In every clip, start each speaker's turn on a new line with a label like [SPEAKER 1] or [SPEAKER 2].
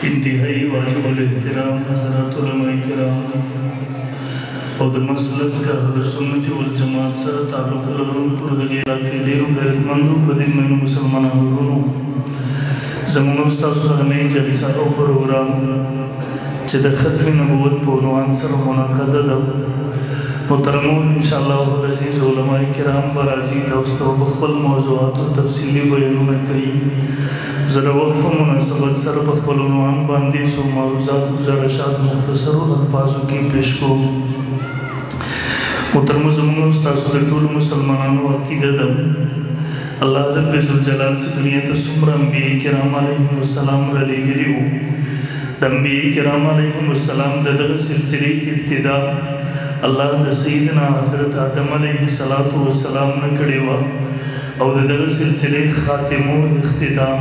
[SPEAKER 1] انتهائی واجب الاحترام حضرات علماء کرام اور د مسلک کا حضرت سنت والجماعت سره تعلق لرونکو د علاقې ډېرو غیرتمندو په دې مینو مسلمانانو ورونو زموږ ستاسو سره نوې جلسه او پروګرام چې د ختم نبوت په عنوان سره منعقده ده محترمو انشاءالله العزیز علماء کرام به راځي تاسو ته په خپل موضوعاتو تفصیلي بیانونه کوي زه د وخت په مناسبت سره په خپل عنوان باندې څو معروضات گزارشات مختصرو الفاظو کې پیش کوم محترمو زموږ ستاسو د ټولو مسلمانانو عقیده ده الله رب ذوالجلال چې دنیا ته څومره انبیاء کرام علیهم السلام رالیږلي وو د انبیاء کرام علیهم السلام د دغه سلسلې ابتدا الله د سیدنا حضرت آدم علیه السلام نه کړې وه او د دغه سلسلې خاتمو اختتام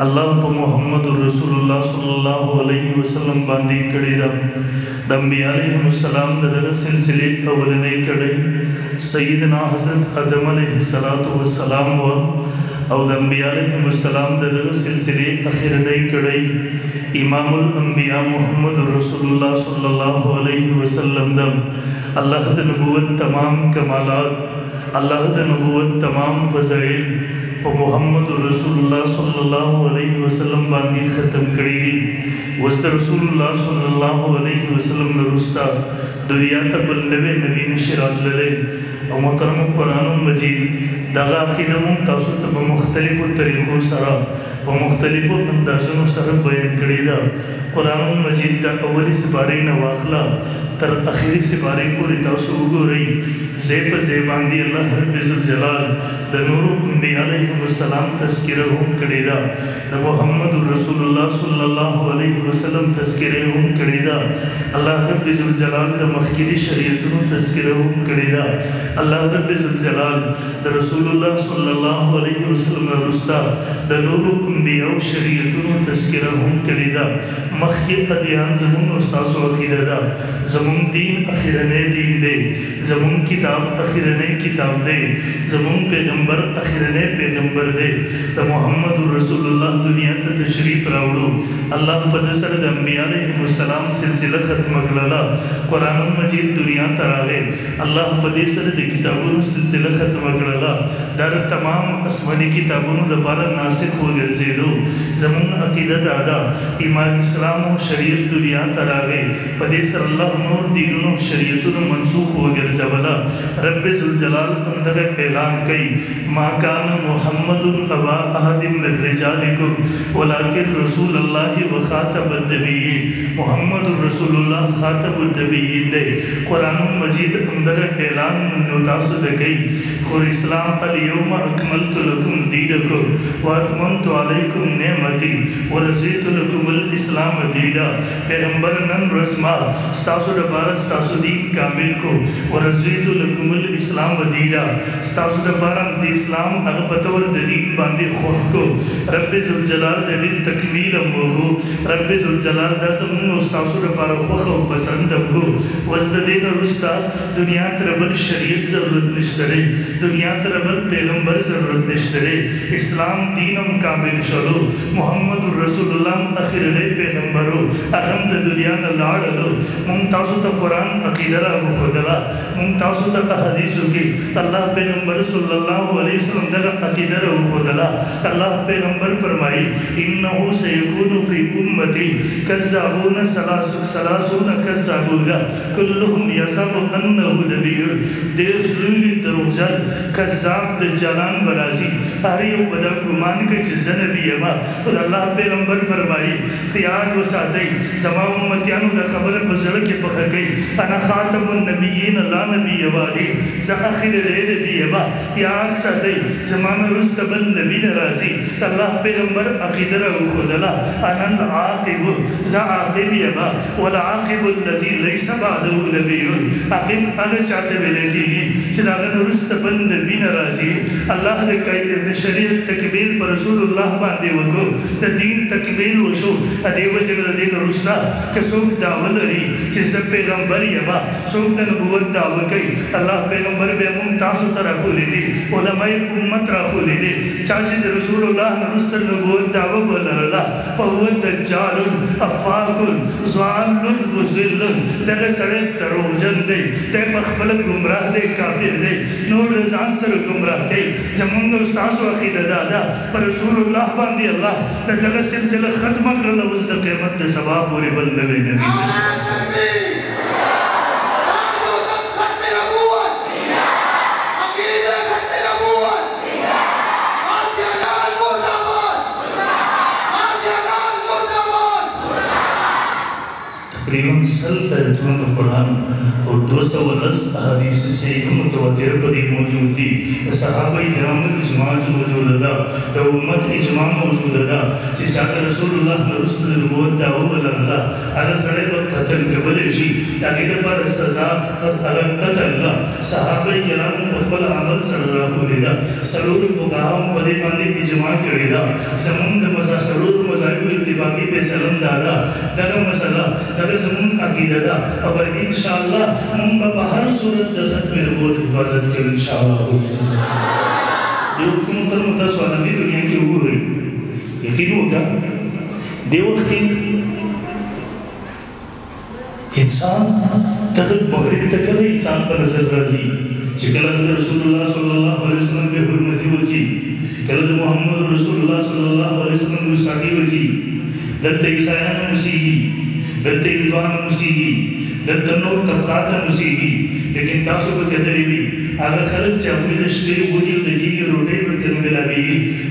[SPEAKER 1] الله په محمد رسول الله صلی الله علیه وسلم باندې کړې ده د انبیاء علیهم السلام د دغه سلسلې اولنۍ کړۍ سیدنا حضرت آدم علیه السلام وه او د انبیاء علیهم السلام د دغه سلسلې اخرنۍ کړۍ امام الانبیاء محمد رسول الله صلی الله علیه وسلم ده الله د نبوت تمام کمالات الله د نبوت تمام فضائل په محمد رسول الله صلی الله علیه وسلم باندې ختم کړي دي وس د رسول الله صلی الله علیه وسلم نه وروسته دنیا ته بل نوی نشي راتللی او محترم قرآن مجید دغه عقیده موږ تاسو ته په مختلفو طریقو سره په مختلفو اندازونو سره بیان کړې ده قرآن مجید د اولي سپارې نه واخله تر اخري سپارې پورې تاسو وګورئ ځای په ځای باندې الله رب ذوالجلال د نورو انبیاء علیهم السلام تذکره هم کړې ده د محمد رسول الله صلی الله علیه وسلم تذکره هم کړې ده الله رب ذوالجلال د مخکینی شریعتونو تذکره هم کړې ده الله رب ذوالجلال د رسول الله صلی الله علیه وسلم وروسته د نورو انبیاء شریعتونو تذکره هم کړې ده مخکې ادیان زموږ ستاسو عقیده ده زمون دین اخیرنی دین دی زمون کتاب اخیرنی کتاب دی زمون پیغمبر اخیرنی پیغمبر دی د محمد رسول الله دنیا ته تشریف راوړو الله په دې سره د انبیاء علیهم السلام سلسله ختمه کړله قرآن مجید دنیا ته راغی الله په دې سره د کتابونو سلسله ختمه کړله دا د تمام آسماني کتابونو لپاره ناسخ وګرځېدو زمون عقیده دا ده ایمان اسلام او شریعت دنیا ته راغی په دې سره الله نور دینونو شریعتونو منسوخ وګرځوله رب ذوالجلال همدغه اعلان کوي ما کان محمد ابا احد من رجالکم ولکن رسول الله وخاتم النبیین محمد رسول الله خاتم النبیین دی قرآن مجید همدغه اعلان نو تاسو ته کوي خو اسلام الیوم اکملت لکم دینکم واتممت علیکم نعمتی ورضیت لکم الاسلام دینا پیغمبر نن رسما ستاسو دپاره ستاسو دین کامل کو ورضیت لکم الاسلام دینا ستاسو دپاره د اسلام هغه په طور د دین باندې خوښ کو رب ذوالجلال د دین تکمیل هم وکړو رب ذوالجلال دا زموږ ستاسو دپاره خوښ او پسند هم کو اوس د دې نه وروسته دنیا ته بل شریعت ضرورت نشته دی دنیا ته بل پیغمبر ضرورت نشته دی اسلام دین هم کامل شلو محمد رسول الله اخرنی پیغمبرو هغه د دنیا نه لاړلو مونږ تاسو ته قرآن عقیده راوښودله مونږ تاسو ته احادیثو کې الله پیغمبر صلی الله علیه وسلم دغه عقیده راوښودله الله پیغمبر فرمایي انه سیکون فی امتی کذابون ثلاثون کذابون کلهم یزعم انه نبی ډېر لوی دروغجن کذاب د جانان به راځي هر یو به دا ګمان کوي چې زه نبي یم الله پیغمبر فرمایي یاد وساتئ زما امتیانو دا خبره په زړه کې پخه کوي انا خاتم النبیین لا نبی بعدی زه آخر نبی یم یاد ساتئ زما نه وروسته بل نبي نه راځي الله پیغمبر عقیده راوښودله انا العاقب زه عاقب یم والعاقب الذي ليس بعده نبي عاقب هغه چاته ویلی کېږي چې د هغه نه وروسته بل نبي نه راځي الله د شریعت تکمیل پر رسول الله باندې وکړو د دین تکمیل وشو د دې وجې وجنه دین رسلا کہ سوک دعوت لري چې سب پیغمبر یما سوک د نبوت دعوت کوي الله پیغمبر به مون تاسو ته راخولې دي علماء امت راخولې دي چې رسول الله نرستر نبوت دعوت ولرلا فهو دجال افاق ضال مضل دغه سره دروغجن دی ته خپل گمراه دی کافر دی نور ځان سره گمراه کوي زمونږ استاد عقیده دادا پر رسول الله باندې الله دغه سلسله ختمه کړل اوس د قیامت د سبا پورې بل نبی تقریباً سلطنت قرآن اور 210 احادیث سے متواتر پر موجود دی صحابہ کرام اجماع موجود دا امت اجماع موجود دا کہ چاہتا رسول اللہ رسول نبوت دعو اللہ اگر سڑے کو قتل قبل شی تاکہ پر سزا اگر قتل صحابہ کرام اقبل عمل صلی اللہ علیہ دا سرور بقاہم پدے باندے اجماع کرے دا زمون مسا سرور مذاہب اتفاقی پہ سلم دادا دغه مسئلہ دغه زمون عقیدہ دا اور انشاءاللہ من بہر صورت دخت میں نبوت حفاظت کر انشاءاللہ دیو حکومت المتاسوانوی دنیا کی ہوئی یقین ہوگا دیو وقت انسان تغت مغرب تکل ہے انسان پر نظر رازی چکل رسول اللہ صلی اللہ علیہ وسلم بے حرمتی ہوتی کلد محمد رسول اللہ صلی اللہ علیہ وسلم گستاخی ہوتی دلت عیسائیان مسیحی دلت ایدوان مسیحی دلت نور طبقات مسیحی لیکن تاسو کو کہتے بھی اگر خلق چاہوی رشتے بودی لگی روٹے برتے ملا بھی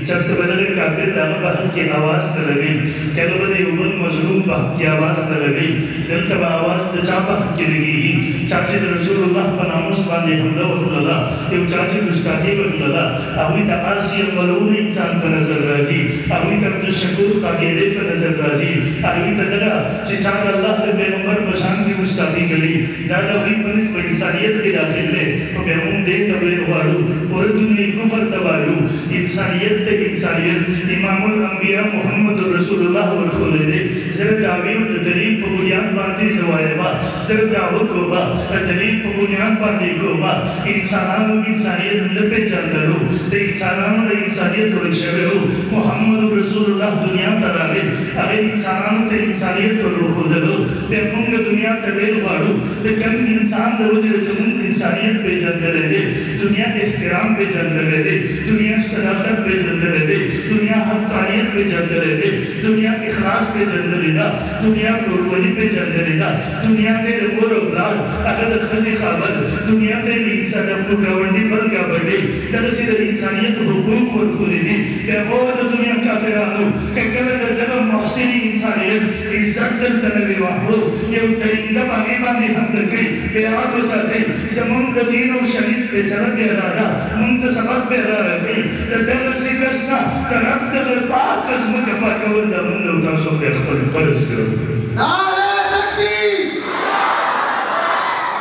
[SPEAKER 1] چرت بدلے کافر داغا بحق کی آواز تلگی کلو بدے اوبن مظلوم بحق کی آواز تلگی دلتا با آواز تچا بحق کی لگی چاچے رسول اللہ پناموس باندے حملہ وقت اللہ ایو چاچے گستاخی وقت اللہ اوی تا آسی ملعون انسان پر نظر رازی اوی تا عبدالشکور قاقیدے پر نظر رازی اوی تا دلا چاچے اللہ پیغمبر بشان کی گستاخی کلی دادا وی پنس پر انسانیت کے داخل لے تو بیمون دے تبیر وارو اور دنیا کفر تبارو انسانیت تے انسانیت امام الانبیاء محمد رسول اللہ ورخولے دے زر دعوی و دلیل پا بنیاد باندے زوائے با زر دعوت کو با دلیل پا بنیاد باندے کو با انسانان و انسانیت لپے چل کرو تے انسانان و انسانیت رکشوے ہو محمد رسول اللہ دنیا تراوے اگر انسانان تے انسانیت رخو دلو تے منگ دنیا تبیر وارو تے کم انسان دو جر جمون انسانیت پہ جن لگے دے دنیا احترام پہ جن لگے دے دنیا صداقت پہ جن لگے دے دنیا حقانیت پہ جن لگے دے دنیا اخلاص پہ جن لگے دا دنیا قربانی پہ جن لگے دا دنیا پہ ربور اولاد اگر خزی خابر دنیا پہ انسان افو گاونڈی پر گا بڑے درسی در انسانیت حقوق اور خولی دی کہ وہ دنیا کا پیرانو کہ کبھر در محسنی انسانیت عزت در تنبی واحو یہ ترندہ باقی باندی ہم لگئی بے آت و ساتھ زمان دین و شریف پہ سرد ارادہ منتصبت پہ ارادہ گئی در سی کسنا ترب در پاک قسم کفا کول دا من لوتا سو پہ اختر پرس کرو
[SPEAKER 2] نعرہ تکبیر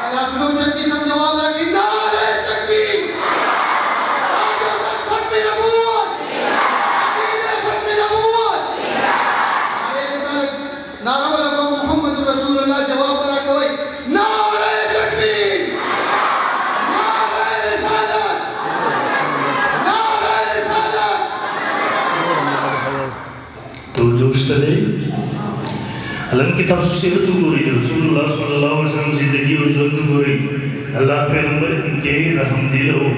[SPEAKER 2] اللہ سنو جنگی سب جواب رکھی نعرہ تکبیر آجو تک ختم نبوت عقیدہ ختم نبوت نعرہ رسالت نعرہ لکم محمد رسول اللہ جواب درہ کوئی نعرہ تکبیر نعرہ رسالت نعرہ رسالت
[SPEAKER 1] تو جوش تلے علم کتاب سیرت ہو رہی رسول اللہ صلی اللہ علیہ وسلم زندگی و جلد ہو رہی اللہ پیغمبر انتہائی رحم دل ہو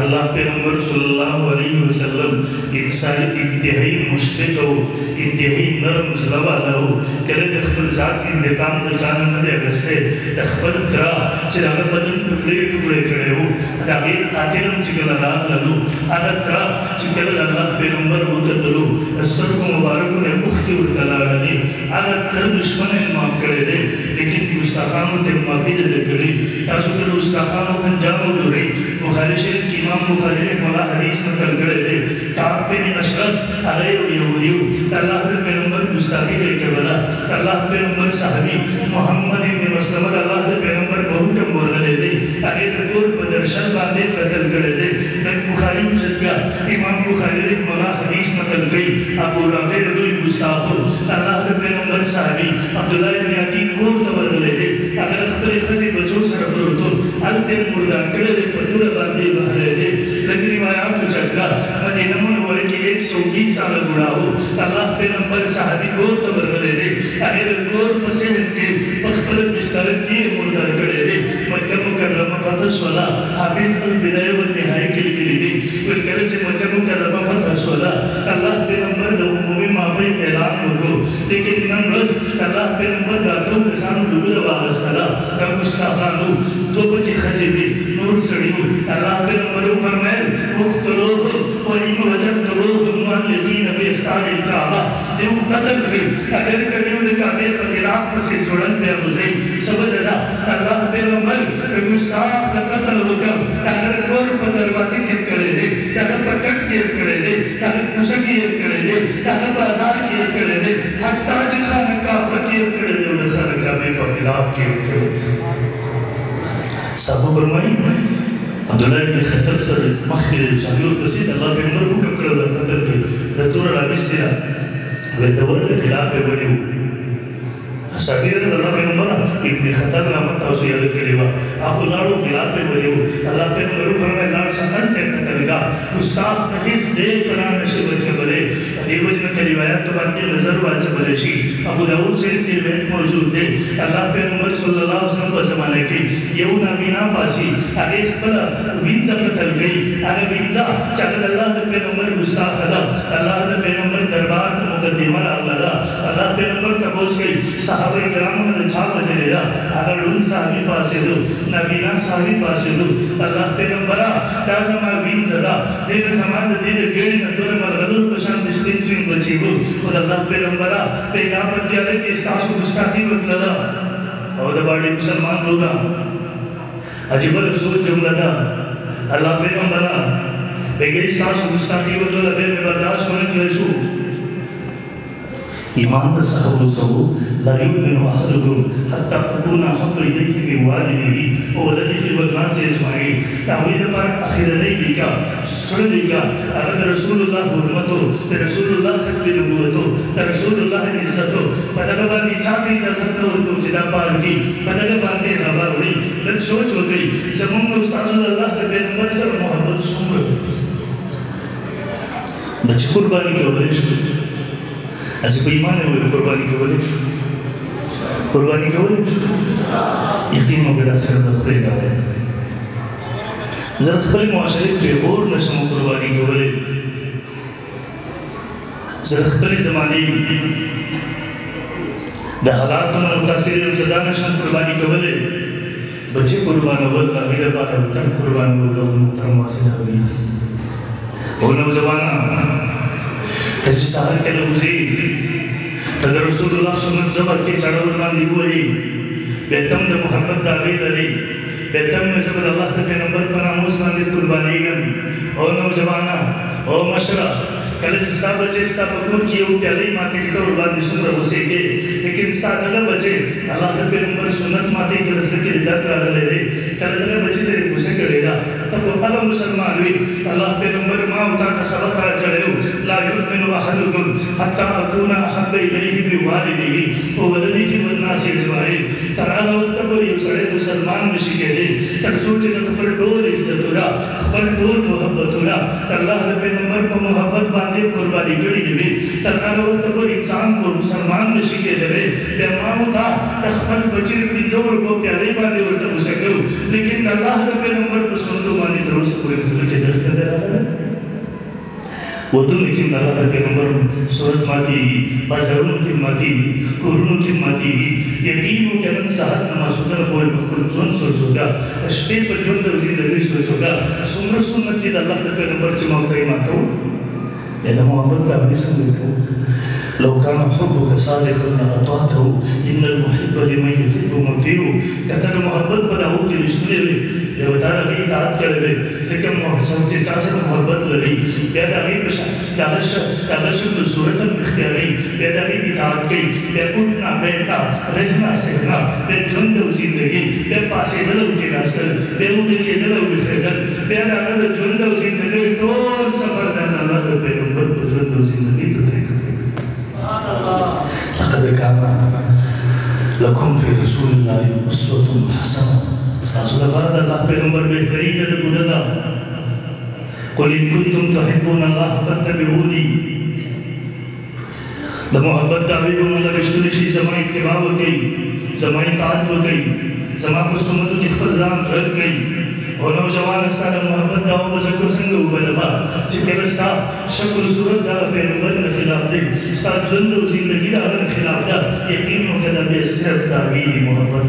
[SPEAKER 1] اللہ پیغمبر صلی اللہ علیہ وسلم انتہائی مشفق ہو انتہائی نرم ظلوہ ہو کلے دخبر ذات انتقام دچانا کدے اگستے دخبر کرا چراغ بدن ٹکڑے کڑے ہو اگر قاتلم چکل اللہ لگو اگر کرا چکل اللہ پیغمبر ہوتا دلو اثر کو مبارکوں نے مختی اٹھلا رہی اگر تر دشمن معاف کرے دے لیکن مستقاموں تے معافی دے کرے تاسو کر مستقاموں انجاموں دو رہی بخاری شریف کی امام بخاری نے مولا حدیث نقل کرے دے کعب بن اشرف علیہ یہودیو اللہ پیغمبر گستاخی دے کے بلا اللہ پیغمبر صحابی محمد بن مسلمہ اللہ پیغمبر بہت کم بولنے دے اگر دور بدرشن باندے قتل کرے دے بخاری مجھلگا امام بخاری نے مولا حدیث نقل گئی ابو رافع رضی گستاخو اللہ پیغمبر صحابي عبدالله ابن عقیق کور ته ورغلی دی هغه خپلې ښځې بچو سره پروت و هلته یې مردار کړی دی په توره باندې وهلی دی لږ روایاتو چکړه مدینه منوره کې 120 ساله بوډا و الله پیغمبر صحابي کور ته ورغلی دی هغې د کور په صحن کې په خپله بستره کې یې مردار کړی دی مکه مکرمه فتح شوله حافظ البدایه والنهایه کې لیکلي دي ویل کله چې مکه مکرمه فتح شوله الله پیغمبر د عمومي معافۍ اعلان وکړو لیکن نن ورځ الله پیغمبر د اتو کسانو ډوبله واغېستله دا ګستاخان وو دوه پکې ښځې وې نور سړي وو الله پیغمبر وفرمیل اقتلوهم وإن وجدتموهم مؤلفین بأسطار الکعبه دیو قتل کړي اگر که دیو د کعبې په خلاف پسې ځوړند بیاوځئ څه وجه ده الله پیغمبر ګستاخ د قتل حکم هغه کور په دروازې کې کړی دی هغه په کټ کې کړی دی هغه کوڅه کې کړی دی هغه بازار کې کړی دی حتی چې خانقاه کې کړی دی او د خانقاه په خلاف کې کړی صاحب فرمایي عبدالله ابن خطب سره مخکې د صحابي ورپسې د الله پیغمبر حکم کړی د قتل کې د توره راویستې ده ویل د ور د خلاف یې ونیو صحابي د الله پیغمبر ابن خطب نامه تاسو یاد کړې وه هغه لاړو خلاف یې ونیو الله پیغمبر وفرمایل لاړ شه هلته یې قتل کا ګستاخ ته هېڅ ځای ته را نشي ورکولی دې وجه کې روایاتو باندې نظر واچولی شي ابو داود شریف کې روایت موجود دی الله پیغمبر صلی الله علیه وسلم په زمانه کې یو نابینا پاسي هغې خپله وینځه قتل کړي هغه وینځه چې هغه د الله د پیغمبر ګستاخه ده الله د پیغمبر دربار ته مقدمه راغله ده الله پیغمبر تپوس کوي صحابه کرامو نه د چا وجلې ده هغه ړوند صحابي پاسېدو نابینا صحابي پاسېدو الله پیغمبره دا زما وینځه ده دې د زما د دې د ګېډې نه توره مرغلور په شان د سپین سوین بچي وو خو د الله پیغمبره پیغام په تیاره کې ستاسو ګستاخي وکړله او د باندې مسلمان لوګه عجیبه رسول جمله ده الله پیغمبره بګې ستاسو ګستاخي وکړله به مې برداشت ونه کړی شو ایمان د صحابو سو لا یؤمن احدکم حتی اکون احب الیه من والده وولده والناس اجمعین دا هغوی دپاره اخرنۍ لیکه سړه لیکه هغه د رسول الله حرمتو د رسول الله ختم نبوتو د رسول الله عزتو په دغه باندې چا ته اجازت نه ورکوو چې دا پال کړي په دغه باندې راوړي لږ سوچ وکړئ زموږ استادو د الله د پیغمبر سره محبت څومره بچې قرباني کولی شو اسی په ایمان وي قرباني کولی شو قرباني کولی شو یقین وکړه سره د خدای دا وایي زه د خپلې معاشرې پرې اور نشم قرباني کولی زه د خپلې زمانې د حالاتو نه متاثر یم زه دا نشم قرباني کولی بچې قربانول د هغې لپاره وطن قربانول د محترم واسطه وي او نوجوانه ته چې سهار کې لوځې ته د رسول الله سنت زبر کې چاړه ورباندې ووایي بیا ته هم د محبت دعوې لرې بیا ته هم زه به د الله د پیغمبر په ناموس باندې قربانېږم او نوجوانه او مشره کله چې ستا بچې ستا په کور کې یو پیالۍ ماتې کړه ورباندې څومره غوسې کې لیکن ستا دغه بچې الله د پیغمبر سنت ماتې کړه زړه کې درد راغلی دی کله دغه بچې ترې غوسه کړې ده ته خو هغه مسلمان وي الله پیغمبر ما او تا ته سبق راکړی و لا یؤمن احدکم حتی اکون احب الیه من والده وولده والناس اجمعین تر هغه وخته پورې یو سړی مسلمان نشي کېدی تر څو چې د خپل ټول عزتونه خپل ټول محبتونه الله د پیغمبر په محبت باندې قرباني کړي وي تر هغه وخته پورې انسان مسلمان نشي کېدلی بیا ما او تا د خپل بچي د پنځو روپو پیالې باندې ورته غوسه کوو لیکن د الله د پیغمبر په سنتو باندې تر اوسه پورې زړه کې درد نه دی راغلی ودونو کې د الله د پیغمبر صورت ماتېږي بازارونو کې ماتېږي کورونو کې ماتېږي یتیمو کې نن سهار نه ماسخوتنه پورې په خپل ژوند سوچ وکړه د شپې په ژوند د زندګۍ سوچ وکړه څومره سنت دي د الله د پیغمبر چې ما ورته یې ماتوو بیا د محبت دعوې څنګه کوو لو كان حبك صادقا لأطعته إن المحب لمن يحب مطيع کته محبت په دعوو کې رښتونی وي بیا به تا د هغې اطاعت کړی دی ځکه چې چا سره محبت لري بیا د هغې په شان د هغه شکل صورت هم اختیاروي بیا د هغې اطاعت کوي بیا اٹھنا بیٹھنا رہنا سہنا بیا ژوند او زندګي بیا پاڅېدل او کېناستل بیا ویده کېدل او ویښېدل بیا د هغه د ژوند او زندګۍ ټول سفر د الله د پیغمبر په ژوند او زندګۍ په طریقه لقد كان لكم في رسول الله أسوة حسنة استاسو لپاره الله پیغمبر بهترین ګل دا قل ان كنتم تحبون الله فاتبعوني د محبت دعوی په موږ رښتونی شي زما اتباع وکړي زما اطاعت وکړي زما په سنتو کې خپل ځان رد کړي او نوجوان ستاسو محبت دعوه به ذکر څنګه وبلبا چې کله ستاسو شکل صورت دا پیغمبر نه خلاف دی ستاسو ژوند او ژوندۍ دا نه خلاف ده یقین وکړه به صرف تعبیر محبت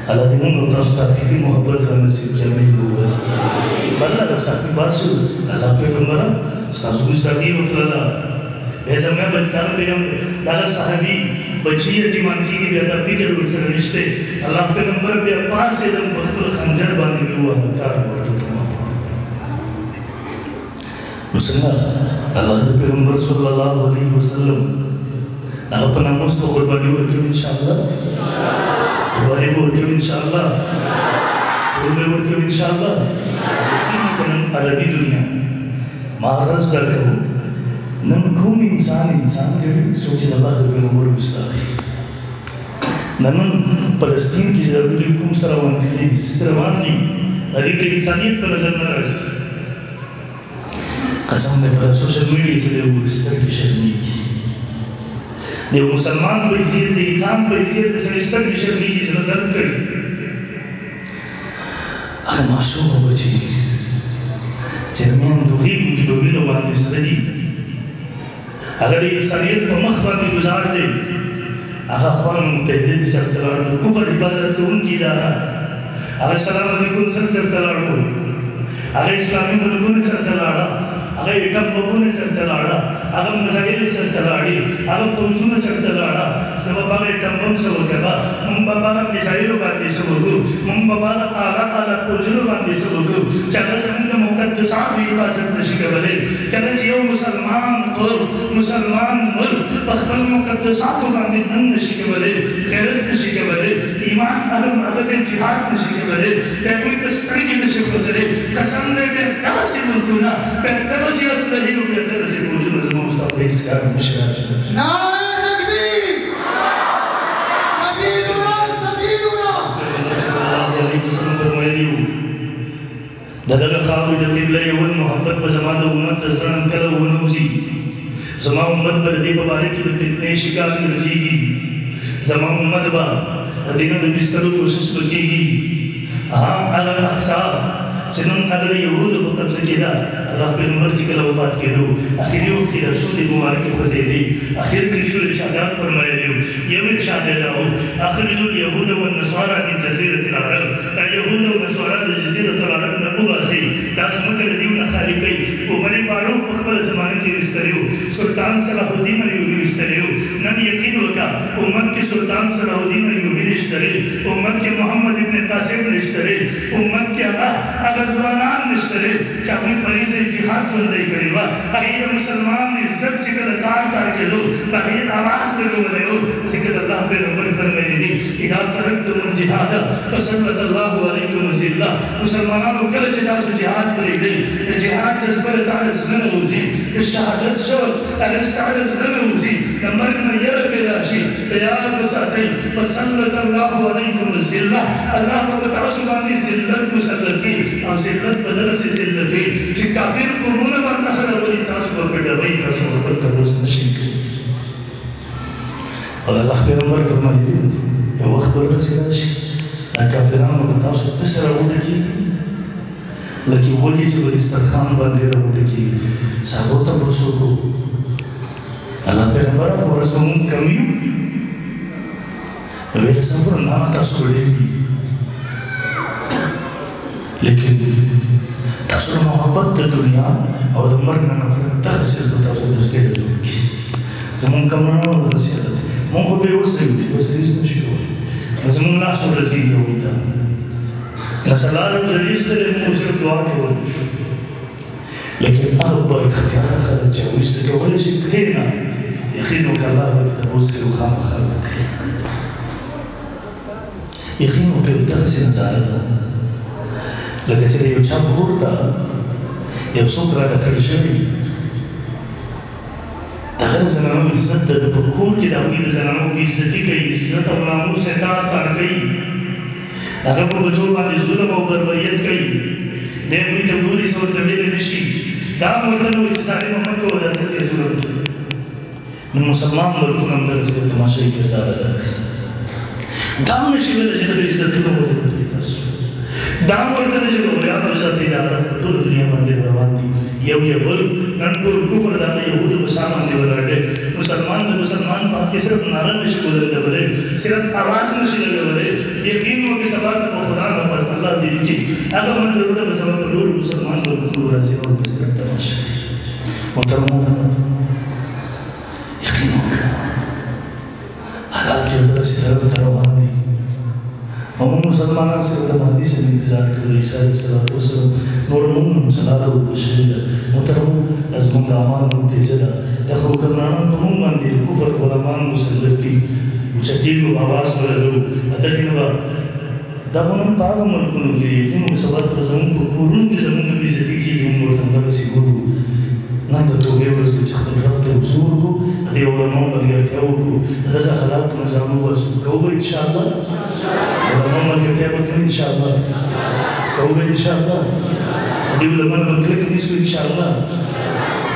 [SPEAKER 1] الله دې موږ تاسو ته په محبت را نصیب کړي بل دا صاحب باسو الله پیغمبر ستاسو مستقیم وکړه به زموږ بلکار پیغمبر دا صحابي بچی یتیمان کیږي بیا د فکر ورسره نشته الله پیغمبر بیا پاسه د خپل خنجر باندې وو کار ورته مسلمان الله پیغمبر صلی الله علیه وسلم هغه په ناموس ته قرباني ورکړي ان شاء الله قرباني ورکړي ان شاء الله قرباني ورکړي ان شاء الله کنن عربي دنیا مارز درکو نن کوم انسان کوي سوچ الله پیغمبر مستاخ نن فلسطین کې ضرورت کوم سره باندې سره باندې د دې انسانيت په نظر نه راځي قسم دې پر سوشل میډیا سره ورسته کې شرمېږي د مسلمان په عزت د انسان په عزت سره ستر کې شرمېږي چې درد کوي هغه معصوم بچي چرمن دوی کې په وینو باندې ستړي اگر انسانیت په مخ باندې گزار دی هغه اقوام متحده دي چې تلار د کفر حفاظت کوونکي اداره هغه سلام علیکم سره تلار هغه اسلامي ملکونه سره تلار هغه ایټم بمونه سره تلار هغه مزایل سره تلار هغه توجونه سره تلار سبب هغه ایټم بم سره وکړه مونږ په هغه مزایل باندې سوګو مونږ په هغه اعلی توجونه باندې سوګو چې هغه زموږ مقدسات حفاظت نشي کولای کله چې یو مسلمان په خپل مقدسات باندې نن نشي کولای غیرت نشي کولای ایمان هغه جهاد نشي کولای په کوم سترګې نشي کولای قسم دې په تاسو ملکونه په تاسو استهیو په تاسو موجود زموږ مستقبل اسکار نشي راځي
[SPEAKER 2] نعره تکبیر سبیلنا
[SPEAKER 1] صلی الله علیه وسلم فرمایلی دغه خاورې د قبله یو محبت په زما د امت د زړه کله ونوځي زما امت به د دې په باره کې د فتنې شکار ګرځېږي زما امت به د دینه د بسترو کوشش وکړي هغه اقصا چې نن هغه د یهودو په قبضه کې ده الله پیغمبر چې کله وفات کېدو اخري وخت کې رسول مبارک خوځېدی اخر کې رسول شهادت فرمایلی یو شهادت او اخرج اليهود والنصارى من جزيره العرب اليهود والنصارى د جزيره العرب نه وباسي دا څنګه د دیونه خالقي عمر فاروق په خپل زمانه کې وستریو سلطان صلاح الدین ایوبی وستریو نن یقین وکړه امت کې سلطان صلاح الدین ایوبی نشته امت کې محمد ابن قاسم نشته امت کې هغه ځوانان نشته چې هغوی فریضه جهاد ژوندی کړې وه هغې د مسلمان عزت چې کله تار کېدو هغې اواز لګولی و چې کله الله پیغمبر فرمایلی دي اذا ترکتم الجهاد فسلط الله علیکم الذلة مسلمانانو کله چې تاسو جهاد پرېږدئ د جهاد جذبه له تا له زړه نه وځي د شهادت شوق هغه ستا له زړه نه وځي د مرګ نه یره پرې راشي په یاد وساتئ فسلط الله علیکم الذلة الله به په تاسو باندې ذلت مسلط کړي او ذلت په دغسې ذلت وي چې کافر قومونه باندې خلوي تاسو به ګډوئ تاسو به بل ته دوست نشئ کولی او الله پیغمبر فرمایي یو وخت به دغسې راشي دا کافرانو به تاسو داسې راغونډه کېږي لکه وږي چې په دسترخوان باندې راغونډه کېږي صحابو ته به څوک الله پیغمبر خو ورځ به مونږ کم یو نو ویل صبر نه تاسو ډېر دي لیکن تاسو محبت د دنیا او د مرګ نه نفرت دغسې به تاسو دوستۍ ته جوړ کړي زمونږ کمرانو دغسې راځي مونږ خو بې وسه یو وسه هېڅ نشي کولی نو زمونږ لاس ورځېږي هغوی ته نسلانو ذریعې سره موږ صرف دعا کولی شو لیکن هغه با اختیاره خلک چې هغوی څه کولی شي کښېنه یقین وکړه الله به دې تپوس کوي خامخا به کوي یقین وکړئ دغسې نظاره ده لکه چې د یو چا کور ته یو څوک راله کړی شوي د دغه زنانو عزت د په کور کې د هغوی د زنانو بېعزتي کوي عزت او ناموس یې تار کوي هغه په بچو باندې ظلم او بربریت کوي دی هغوی ته ګوري څه ورته ویلی نه شي دا هم ورته نه وایي چې ظالمه مه کوه دا ځکه یې ظلم کوي نو مسلمان ملکونه هم دغسې د تماشایي کردار ادا کوي دا هم نشي ویلی چې دغه عزتونه ورته تاسو دا هم ورته نه چې لویانو عزت دی دا په ټوله دنیا باندې روان دي یو یو بل نن ټول کفر دا د یهودو په شا باندې ولاړ دی مسلمان د مسلمان په حق کې صرف ناره نشي ولګولی صرف اواز نشي لګولی یقین وکړي سبا ته په قرآن او په الله دې وکړي هغه منظرونه به سبا په نور مسلمان به په نور راځي او په صرف تماشا محترمو یقین وکړه حالات یو داسې طرف ته روان دي او موږ مسلمانان صرف د مهدي صاحب انتظار کوو عیسی علیه السلام نور موږ مسلمانان ورکشلي ده محترمو دا زموږ د اعمالو نتیجه ده دا خو حکمرانان په موږ باندې د کفر غلامان مسلط دي اوچتېږو اواز ولګوو دغې نه به دا خو نن په هغه ملکونو کې یقین وکړه سبا ته زموږ په کورونو کې زموږ بېعزتي کېږي موږ ورته همدغسې ګورو نن د توبې ورځ وي چې خپل رب ته رجوع وکړو د دې علماو ملګرتیا وکړو د دغه حالاتو نه ځان وباسو کوو به انشاءالله علماو ملګرتیا به کوو انشاءالله کوو به انشاءالله د دې علما نه به کلکه نیسو انشاءالله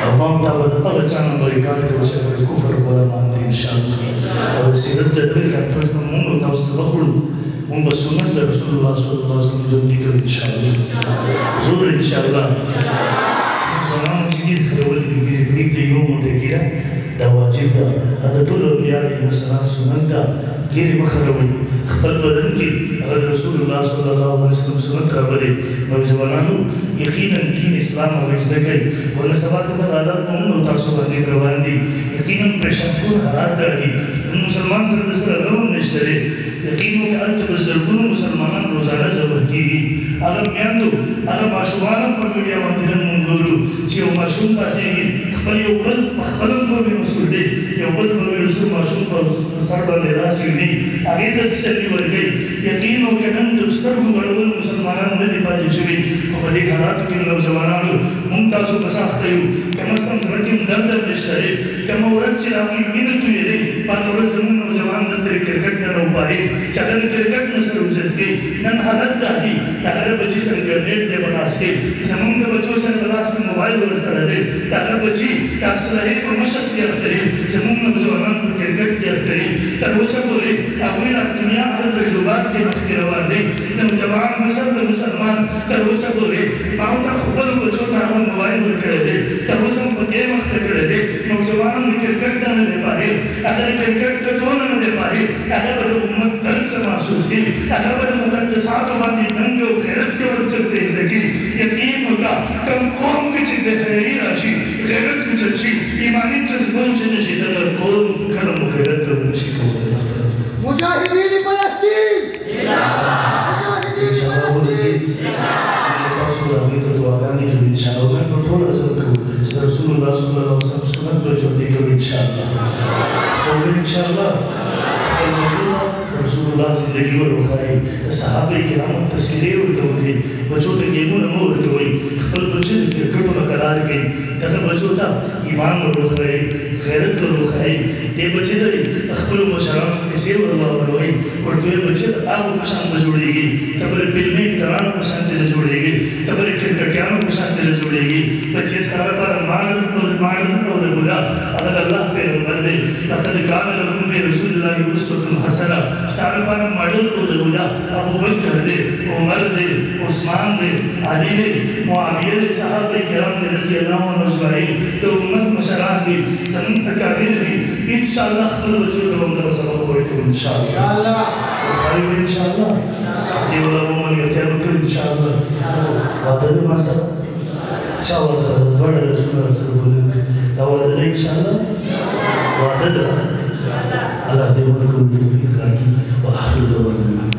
[SPEAKER 1] او ما هم تا به د هغه چا نه بایکاټ کوو چې هغه د کفر غلامان دي انشاءالله او د سیرت د دغې کانفرنس نه موږ به تاسو ته وخوړو موږ به سنت د رسول الله صلی الله علیه وسلم ژوندي کړو انشاءالله زور انشاءالله مسلمانانو چې ګیر خلول دي ګیرې پرېږدي یو موټی ګیره دا واجب ده دا د ټولو انبیا علیهم السلام سنت ده ګیرې مه خلوئ خپل بدن کې هغه د رسول الله صلی الله علیه وسلم سنت راغلی نوجوانانو یقینا دین اسلام هغوی زده کوي ورنه سبا ته به عادت به هم تاسو باندې روان دي یقینا پرېشانکون حالات دا دي نن مسلمان سره د سره غم نشته دی یقین وکړه هلته به زرګونو مسلمانان روزانه ذبح کېږي هغه میندو هغه ماشومان هم په میډیا باندې نن مونږ ګورو چې یو ماشوم پاڅېږي خپل یو بل په خپله پورې مسؤل دی یو بل پورې مسؤل ماشوم په سر باندې لاس ویني هغې ته تسلي ورکوي یقین وکړه نن د سترګو غړول مسلمانان نه دي پاتې شوي خو په دې حالاتو کې نوجوانانو مونږ تاسو په سخته یو کم از کم زړه کې درد هم نشته دی کومه ورځ چې د هغوی وینه تویېدی په هغه ورځ زموږ نوجوان دلته د کرکټ نه راوباري چې هغه د کرکټ نه سره اوچت کوي نن حالت دا دي د هغه بچي سره انټرنېټ دی په لاس کې زموږ د بچو سره په لاس کې موبایل ورسره دی د هغه بچي د اسلحې په مشق کې اخته دي زموږ نوجوانان په کرکټ کې اخته دي تر اوسه پورې هغوی د دنیا هغه تجربات کې مخکې روان دي نوجوان مصر د مسلمان تر اوسه پورې ما ورته خپلو بچو ته هغه موبایل ورکړی دی تر اوسه هم په دې مخته کړی دی نوجوانان د کرکټ نه دی پارې هغه د کرکټ کټونه نه دی پارې هغه به د امت درد څه محسوس کړي هغه به د مقدساتو باندې ننګ او غیرت کې ورڅرته زده کړي یقین وکړه کوم قوم کې چې بهتري راشي غیرت اوچت شي ایماني جذبه اوچت شي دغه قوم کله مو غیرت ته ونشي کولی
[SPEAKER 2] مجاهدین فلسطین مجاهدین فلسطین
[SPEAKER 1] تاسو د هغوی ته دعاګانې کوي انشاءالله موږ به ټول عزم کوو چې د رسول الله صلی الله علیه وسلم سنت به ژوندي کوو انشاءالله کوو انشاءالله خپل بچو ته رسول الله زندګي ور وښایي د صحابه کرامو تذکرې ورته وکړي بچو ته ګیمونه مه ورکوئ خپل بچي د کرکټو نه قرار کړئ دغه بچو ته ایمان ور وښایئ غیرت ور وښایئ دې بچي ته خپلو مشرانو کیسې ور واوروئ ورته ویل بچي د هغو په شان به جوړېږي ته به د فلمي اکټرانو په شان نه جوړېږي ته به د کرکټیانو په شان نه جوړېږي بچي ستا لپاره ماډل او د ګلاب هغه د الله پیغمبر دی لقد کان لکم فی رسول الله اسوة حسنه ستا لپاره ماډل او د ګلاب ابوبکر دی عمر دی عثمان دی علي دی معاویه دی صحابه کرام دی رضی الله عنهم اجمعین د امت مشران دي زموږ اکابر دي انشاءالله خپل بچو ته به همدغه سبق ورکړو انشاءالله وښایو به انشاءالله دې علماو ملګرتیا به کوو انشاءالله واده دی ما سره چا واده ده دواړه رسولونه راسره بولک دا واده ده انشاءالله واده ده الله دې ورکړو توفیق راکړي واخر دعوانا